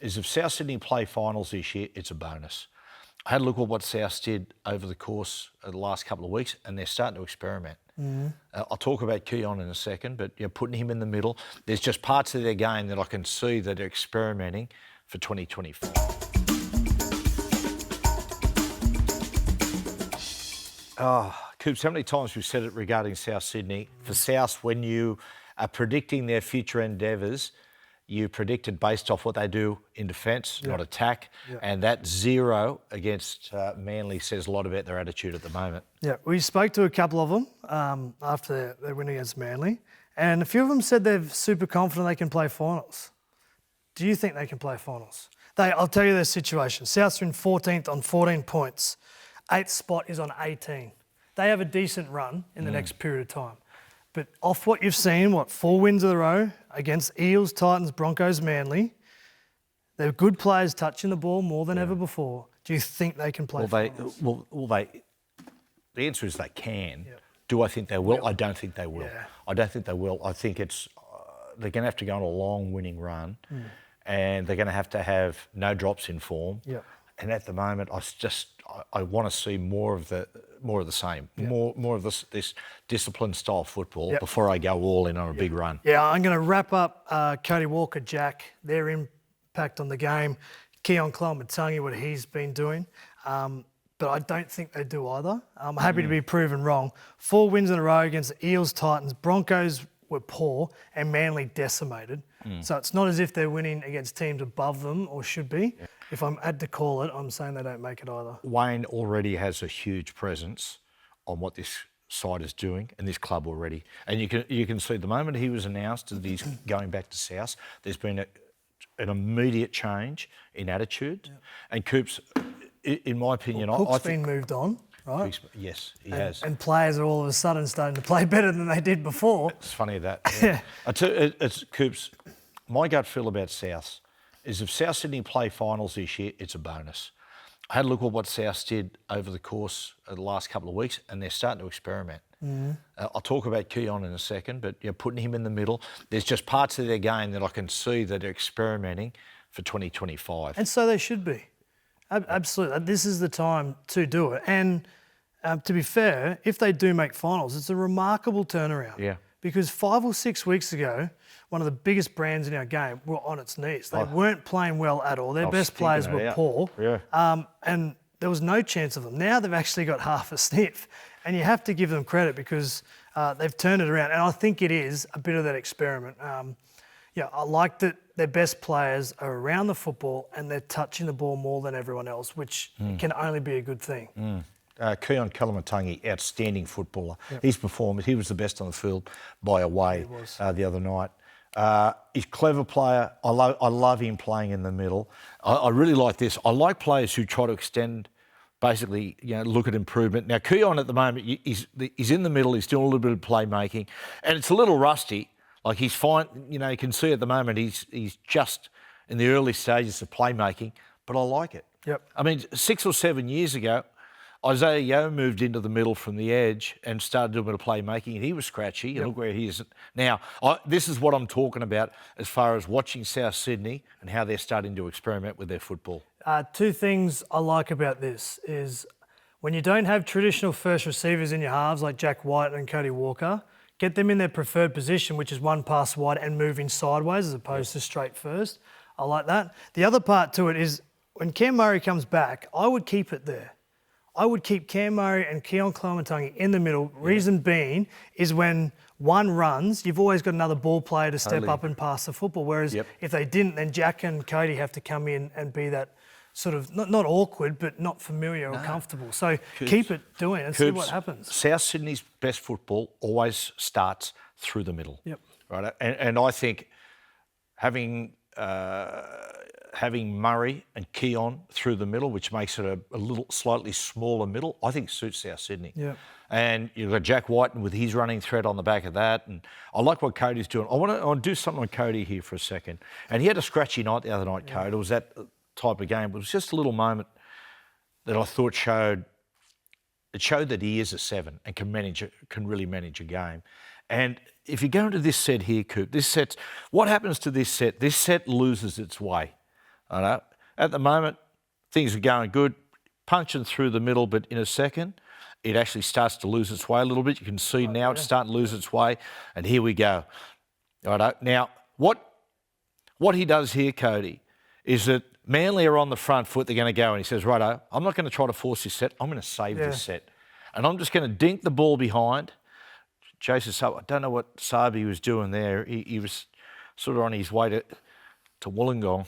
is if South Sydney play finals this year, it's a bonus. I had a look at what South did over the course of the last couple of weeks, and they're starting to experiment. I'll talk about Keon in a second, but putting him in the middle, there's just parts of their game that I can see that are experimenting for 2024. Coops, how many times we've said it regarding South Sydney? For South, when you are predicting their future endeavours, you predict it based off what they do in defence, not attack. And that 0 against Manly says a lot about their attitude at the moment. Yeah, we spoke to a couple of them after their win against Manly, and a few of them said they're super confident they can play finals. Do you think they can play finals? I'll tell you their situation. South's in 14th on 14 points. 8th spot is on 18. They have a decent run in the next period of time. But off what you've seen, 4 wins in a row against Eels, Titans, Broncos, Manly, they're good players touching the ball more than ever before. Do you think they can play finals? The answer is they can. Do I think they will? I don't think they will. I don't think they will. I think they're going to have to go on a long winning run, and they're going to have no drops in form. And at the moment, I want to see more of the same, more of this disciplined style football before I go all in on a big run. Yeah, I'm going to wrap up Cody Walker, Jack, their impact on the game, Keon Clonmatungi, what he's been doing. But I don't think they do either. I'm happy to be proven wrong. 4 wins in a row against the Eels, Titans, Broncos were poor, and Manly decimated. So it's not as if they're winning against teams above them or should be. If I'm had to call it, I'm saying they don't make it either. Wayne already has a huge presence on what this side is doing and this club already. And you can see the moment he was announced that he's going back to South, there's been an immediate change in attitude. And Coops, in my opinion, Cook's been moved on, right? Yes, he has. And players are all of a sudden starting to play better than they did before. It's funny that. I tell you, it's Coops. My gut feel about South is if South Sydney play finals this year, it's a bonus. I had a look at what South did over the course of the last couple of weeks, and they're starting to experiment. I'll talk about Keon in a second, but putting him in the middle, there's just parts of their game that I can see that are experimenting for 2025. And so they should be. Absolutely. This is the time to do it. And to be fair, if they do make finals, it's a remarkable turnaround. Because 5 or 6 weeks ago, one of the biggest brands in our game were on its knees. They weren't playing well at all. Their best players were poor. And there was no chance of them. Now they've actually got half a sniff. And you have to give them credit because they've turned it around. And I think it is a bit of that experiment. I like that their best players are around the football and they're touching the ball more than everyone else, which can only be a good thing. Keon Clonmatungi, outstanding footballer. He's performed. He was the best on the field by a way the other night. He's a clever player. I love him playing in the middle. I really like this. I like players who try to extend, basically, look at improvement. Now, Keon at the moment, he's in the middle. He's doing a little bit of playmaking, and it's a little rusty. Like he's fine. You can see at the moment he's just in the early stages of playmaking, but I like it. I mean, 6 or 7 years ago, Isaiah Yeo moved into the middle from the edge and started doing a bit of playmaking, and he was scratchy. And look where he is now. This is what I'm talking about as far as watching South Sydney and how they're starting to experiment with their football. 2 things I like about this is when you don't have traditional first receivers in your halves like Jack White and Cody Walker, get them in their preferred position, which is 1 pass wide and moving sideways as opposed to straight first. I like that. The other part to it is when Cam Murray comes back, I would keep it there. I would keep Cam Murray and Keon Clonmatungi in the middle. Reason being is when one runs, you've always got another ball player to step up and pass the football. Whereas if they didn't, then Jack and Cody have to come in and be that sort of, not awkward, but not familiar or comfortable. So keep it doing and see what happens. South Sydney's best football always starts through the middle. Right, and I think having Murray and Keon through the middle, which makes it a little slightly smaller middle, I think suits South Sydney. And you've got Jack White with his running threat on the back of that. And I like what Cody's doing. I want to do something on Cody here for a second. And he had a scratchy night the other night, Cody. It was that type of game. It was just a little moment that I thought showed that he is a 7 and can really manage a game. And if you go into this set here, Coop, what happens to this set? This set loses its way. I know. At the moment, things are going good, punching through the middle, but in a second, it actually starts to lose its way a little bit. You can see now it's starting to lose its way, and here we go. Righto. Now, what he does here, Cody, is that Manly are on the front foot. They're going to go, and he says, righto, I'm not going to try to force this set. I'm going to save this set. And I'm just going to dink the ball behind. Jason, I don't know what Sabi was doing there. He was sort of on his way to Wollongong.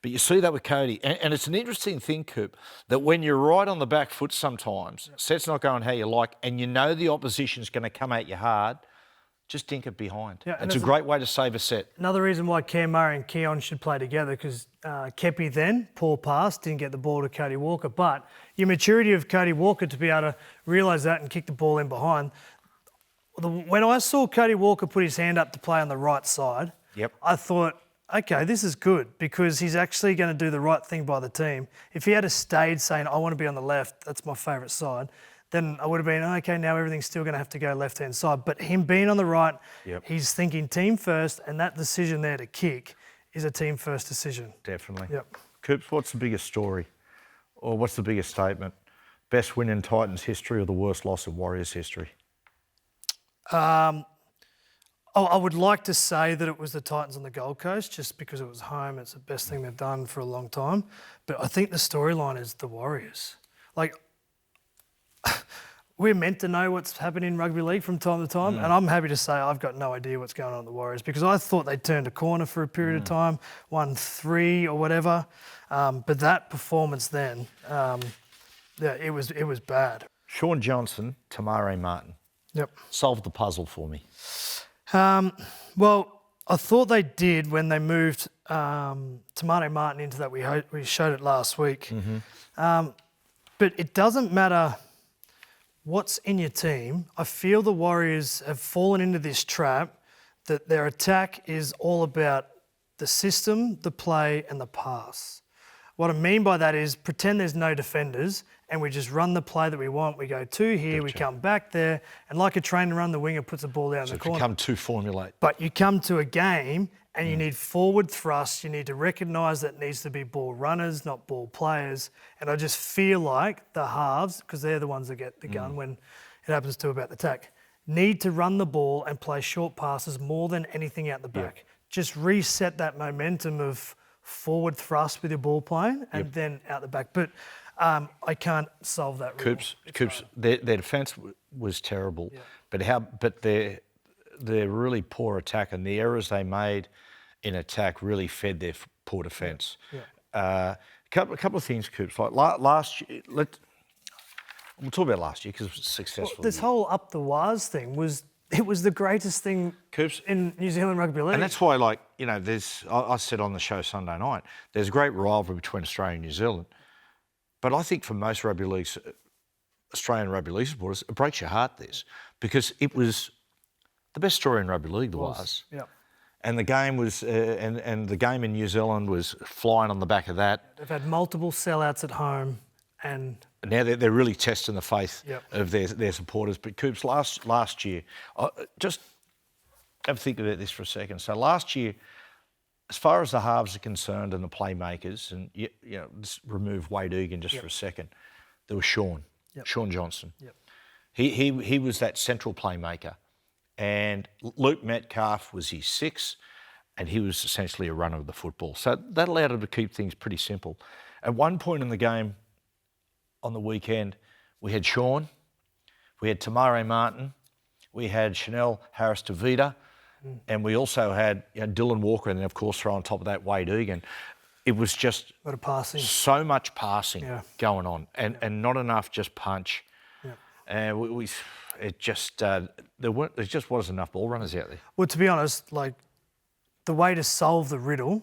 But you see that with Cody. And it's an interesting thing, Coop, that when you're right on the back foot sometimes, set's not going how you like, and you know the opposition's going to come at you hard, just dink it behind. Yeah, it's a great way to save a set. Another reason why Cam Murray and Keon should play together, because Kepi then, poor pass, didn't get the ball to Cody Walker. But your maturity of Cody Walker to be able to realise that and kick the ball in behind. When I saw Cody Walker put his hand up to play on the right side, I thought, okay, this is good because he's actually going to do the right thing by the team. If he had stayed saying, I want to be on the left, that's my favourite side, then I would have been, okay, now everything's still going to have to go left-hand side. But him being on the right, he's thinking team first, and that decision there to kick is a team first decision. Definitely. Yep. Coops, what's the biggest story? Or what's the biggest statement? Best win in Titans history or the worst loss in Warriors history? I would like to say that it was the Titans on the Gold Coast just because it was home. It's the best thing they've done for a long time. But I think the storyline is the Warriors. Like, we're meant to know what's happening in rugby league from time to time, and I'm happy to say I've got no idea what's going on at the Warriors because I thought they turned a corner for a period of time, won 3 or whatever. But that performance then, it was bad. Sean Johnson, Tamare Martin. Yep. Solve the puzzle for me. Well, I thought they did when they moved Tamare Martin into that. We showed it last week. But it doesn't matter what's in your team. I feel the Warriors have fallen into this trap that their attack is all about the system, the play and the pass. What I mean by that is pretend there's no defenders and we just run the play that we want. We go 2 here, we come back there, and like a train run, the winger puts the ball down the corner. So you come to formulate. But you come to a game and you need forward thrust. You need to recognise that it needs to be ball runners, not ball players. And I just feel like the halves, because they're the ones that get the gun when it happens to about the attack, need to run the ball and play short passes more than anything out the back. Just reset that momentum of forward thrust with your ball playing and then out the back. But I can't solve that. Coops, their defence was terrible, but their really poor attack and the errors they made in attack really fed their poor defence. A couple of things, Coops. Like last year, we'll talk about last year because it was successful. Well, this whole up the Waz thing was the greatest thing, Coops, in New Zealand rugby league. And that's why, I said on the show Sunday night, there's a great rivalry between Australia and New Zealand. But I think for most Australian rugby league supporters, it breaks your heart, this, because it was the best story in rugby league, was. And the game was, and the game in New Zealand was flying on the back of that. They've had multiple sellouts at home, and now they're really testing the faith of their supporters. But Coops, last year, just have a think about this for a second. So last year, as far as the halves are concerned and the playmakers, and just remove Wade Egan just for a second, there was Sean Johnson. He was that central playmaker. And Luke Metcalf was his 6, and he was essentially a runner of the football. So that allowed him to keep things pretty simple. At one point in the game on the weekend, we had Sean, we had Tamare Martin, we had Chanel Harris-Tavita, and we also had Dylan Walker, and then, of course, throw on top of that Wade Egan. It was just so much passing going on and not enough just punch. And there just wasn't enough ball runners out there. Well, to be honest, the way to solve the riddle, and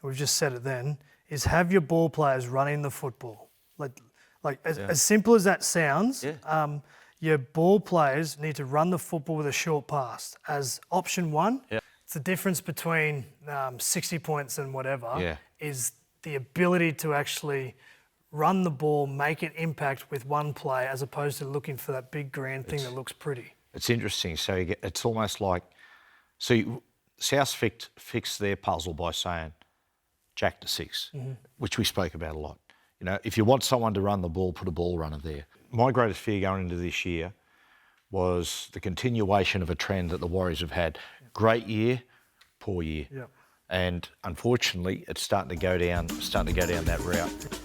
we've just said it then, is have your ball players running the football. As simple as that sounds, your ball players need to run the football with a short pass as option 1. It's the difference between 60 points and whatever is the ability to actually run the ball, make it impact with one play as opposed to looking for that big grand thing that looks pretty. It's interesting. So it's almost like, South fixed their puzzle by saying, Jack to 6, which we spoke about a lot. You know, if you want someone to run the ball, put a ball runner there. My greatest fear going into this year was the continuation of a trend that the Warriors have had. Great year, poor year. Yep. And unfortunately, it's starting to go down that route.